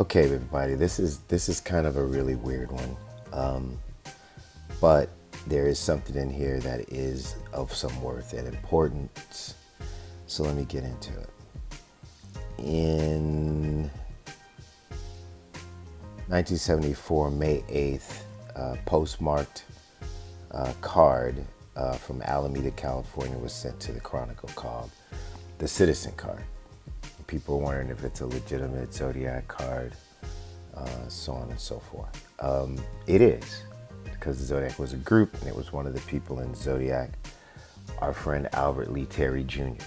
Okay, everybody, this is kind of a really weird one, but there is something in here that is of some worth and importance. So let me get into it. In 1974, May 8th, postmarked card from Alameda, California was sent to the Chronicle called the Citizen card. People are wondering if it's a legitimate Zodiac card, so on and so forth. It is, because the Zodiac was a group, and it was one of the people in Zodiac, our friend Albert Lee Terry Jr.,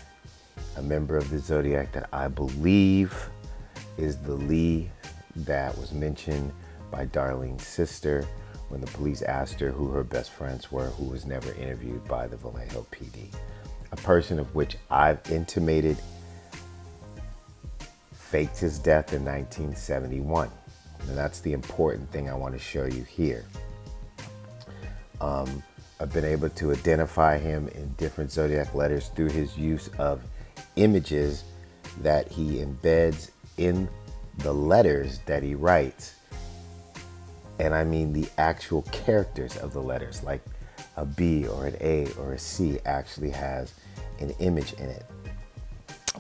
a member of the Zodiac that I believe is the Lee that was mentioned by Darlene's sister when the police asked her who her best friends were, who was never interviewed by the Vallejo PD. A person of which I've intimated faked his death in 1971. And that's the important thing I want to show you here. I've been able to identify him in different Zodiac letters through his use of images that he embeds in the letters that he writes. And I mean the actual characters of the letters, like a B or an A or a C actually has an image in it.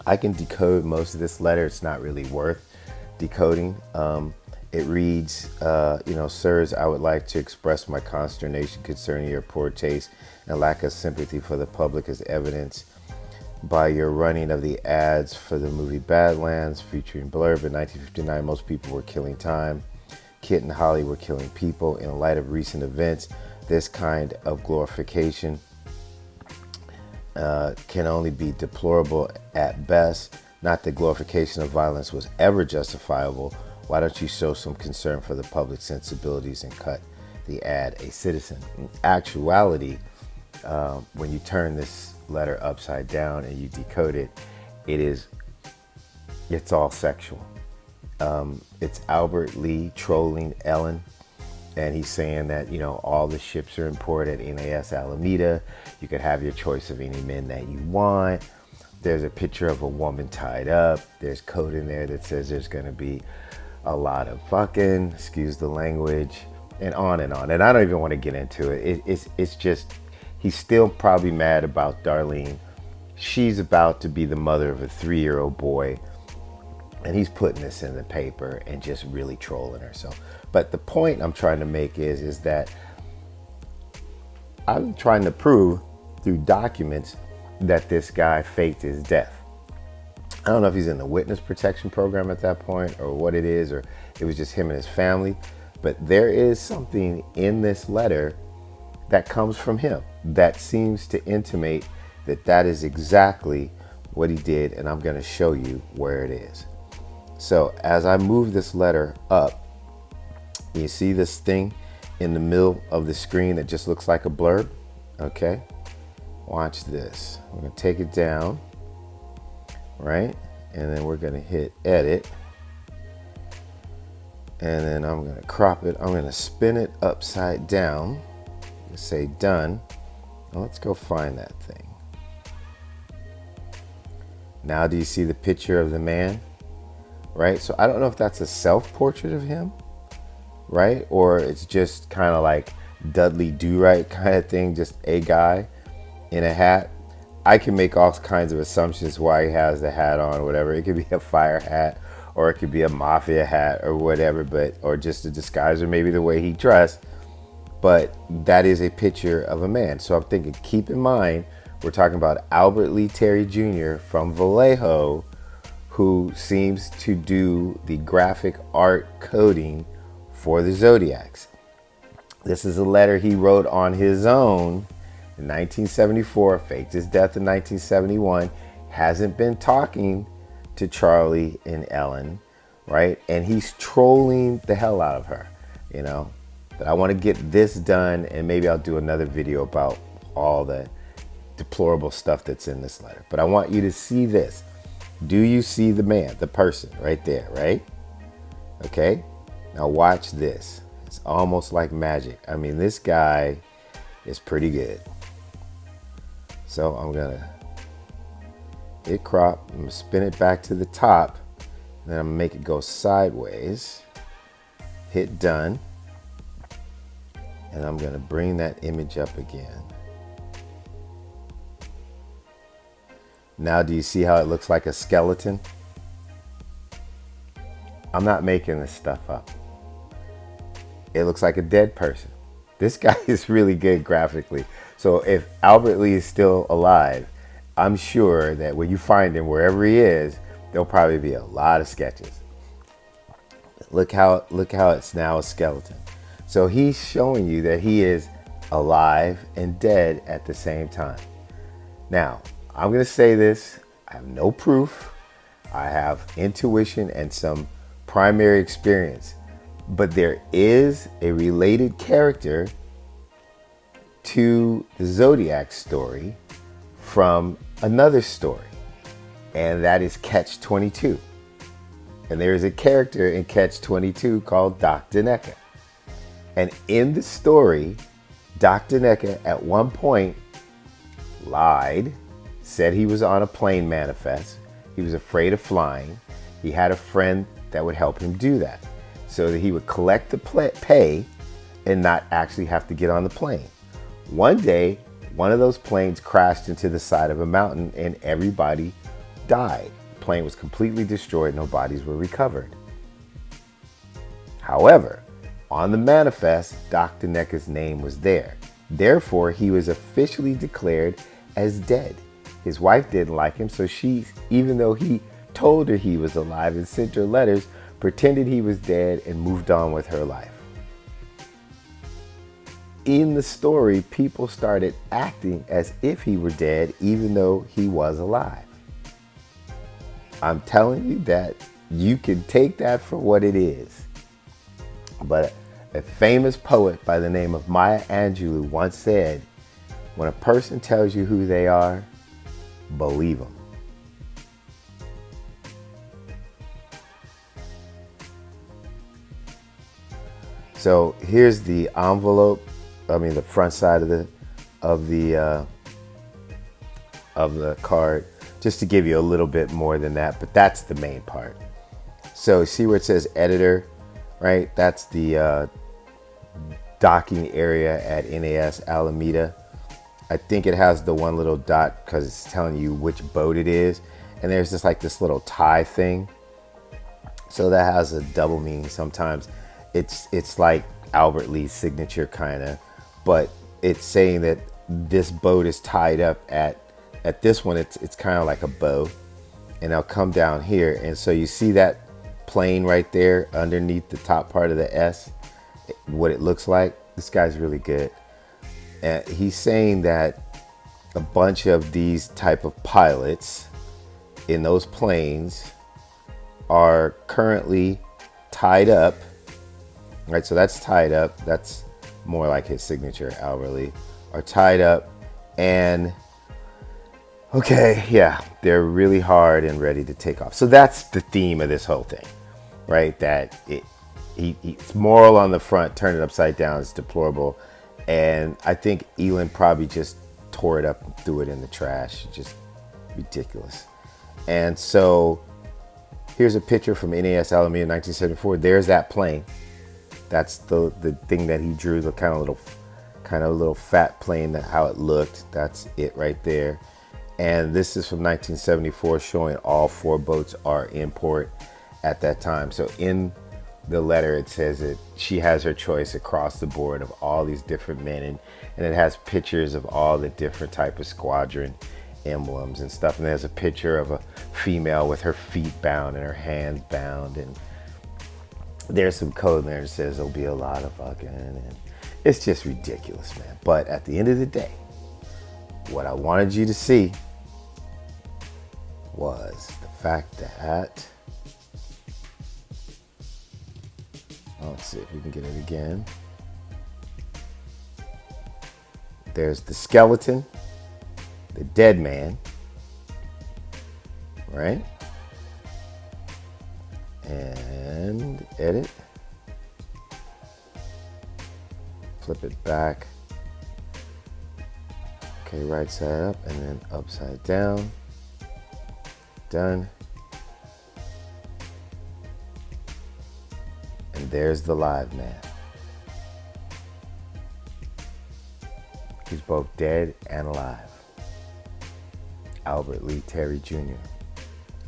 I can decode most of this letter. It's not really worth decoding. It reads, sirs, I would like to express my consternation concerning your poor taste and lack of sympathy for the public as evidenced by your running of the ads for the movie Badlands featuring Blurb. In 1959, most people were killing time. Kit and Holly were killing people. In light of recent events, this kind of glorification can only be deplorable at best. Not that glorification of violence was ever justifiable. Why don't you show some concern for the public sensibilities and cut the ad a citizen? In actuality, when you turn this letter upside down and you decode it, it's all sexual. It's Albert Lee trolling Ellen. And he's saying that, all the ships are in port at NAS Alameda. You could have your choice of any men that you want. There's a picture of a woman tied up. There's code in there that says there's going to be a lot of fucking, excuse the language, and on and on. And I don't even want to get into it. It's just, he's still probably mad about Darlene. She's about to be the mother of a 3-year-old boy. And he's putting this in the paper and just really trolling her. But the point I'm trying to make is that I'm trying to prove through documents that this guy faked his death. I don't know if he's in the witness protection program at that point or what it is, or it was just him and his family. But there is something in this letter that comes from him that seems to intimate that that is exactly what he did. And I'm going to show you where it is. So as I move this letter up, you see this thing in the middle of the screen that just looks like a blurb? Okay, watch this. I'm gonna take it down, right? And then we're gonna hit edit. And then I'm gonna crop it. I'm gonna spin it upside down and say done. Now let's go find that thing. Now do you see the picture of the man? Right? So I don't know if that's a self-portrait of him, right? Or it's just kind of like Dudley Do-Right kind of thing, just a guy in a hat. I can make all kinds of assumptions why he has the hat on or whatever. It could be a fire hat, or it could be a mafia hat or whatever, or just a disguise, or maybe the way he dressed. But that is a picture of a man. So I'm thinking, keep in mind, we're talking about Albert Lee Terry Jr. from Vallejo, who seems to do the graphic art coding for the Zodiacs. This is a letter he wrote on his own in 1974, faked his death in 1971, hasn't been talking to Charlie and Ellen, right? And he's trolling the hell out of her, But I want to get this done, and maybe I'll do another video about all the deplorable stuff that's in this letter. But I want you to see this. Do you see the man, the person right there, right? Okay, now watch this. It's almost like magic. I mean, this guy is pretty good. So I'm gonna hit crop, I'm gonna spin it back to the top, Then I'm gonna make it go sideways. Hit done. And I'm gonna bring that image up again. Now do you see how it looks like a skeleton? I'm not making this stuff up. It looks like a dead person. This guy is really good graphically. So if Albert Lee is still alive, I'm sure that when you find him, wherever he is, there'll probably be a lot of sketches. Look how it's now a skeleton. So he's showing you that he is alive and dead at the same time. Now, I'm going to say this. I have no proof. I have intuition and some primary experience. But there is a related character to the Zodiac story from another story. And that is Catch 22. And there is a character in Catch 22 called Dr. Necker. And in the story, Dr. Necker at one point lied, said he was on a plane manifest. He was afraid of flying. He had a friend that would help him do that so that he would collect the pay and not actually have to get on the plane. One day, one of those planes crashed into the side of a mountain and everybody died. The plane was completely destroyed. No bodies were recovered. However, on the manifest, Dr. Necker's name was there. Therefore, he was officially declared as dead. His wife didn't like him, so she, even though he told her he was alive and sent her letters, pretended he was dead and moved on with her life. In the story, people started acting as if he were dead, even though he was alive. I'm telling you that you can take that for what it is. But a famous poet by the name of Maya Angelou once said, when a person tells you who they are, believe them. So here's the envelope. The front side of the card, just to give you a little bit more than that, but that's the main part. So see where it says editor, right? That's the docking area at NAS Alameda. I think it has the one little dot because it's telling you which boat it is. And there's just like this little tie thing. So that has a double meaning sometimes. It's like Albert Lee's signature kind of, but it's saying that this boat is tied up at this one. It's kind of like a bow, and I'll come down here. And so you see that plane right there underneath the top part of the S, what it looks like. This guy's really good. And he's saying that a bunch of these type of pilots in those planes are currently tied up, right? So that's tied up. That's more like his signature, Albert Lee, are tied up. And okay, yeah, they're really hard and ready to take off. So that's the theme of this whole thing, right? That it's moral on the front, turn it upside down, it's deplorable. And I think Elon probably just tore it up and threw it in the trash. Just ridiculous. And so here's a picture from NAS Alameda 1974. There's that plane. That's the thing that he drew, the kind of little fat plane, that how it looked. That's it right there. And this is from 1974, showing all four boats are in port at that time. So in the letter, it says that she has her choice across the board of all these different men, and it has pictures of all the different type of squadron emblems and stuff. And there's a picture of a female with her feet bound and her hands bound, and there's some code in there that says there'll be a lot of fucking, and it's just ridiculous, man. But at the end of the day, what I wanted you to see was the fact that, let's see if we can get it again. There's the skeleton, the dead man, right? And edit. Flip it back. Okay, right side up and then upside down. Done. And there's the live man. He's both dead and alive. Albert Lee Terry Jr.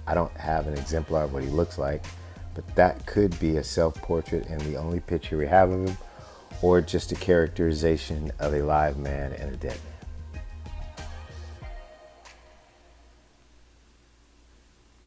I don't have an exemplar of what he looks like, but that could be a self-portrait and the only picture we have of him, or just a characterization of a live man and a dead man.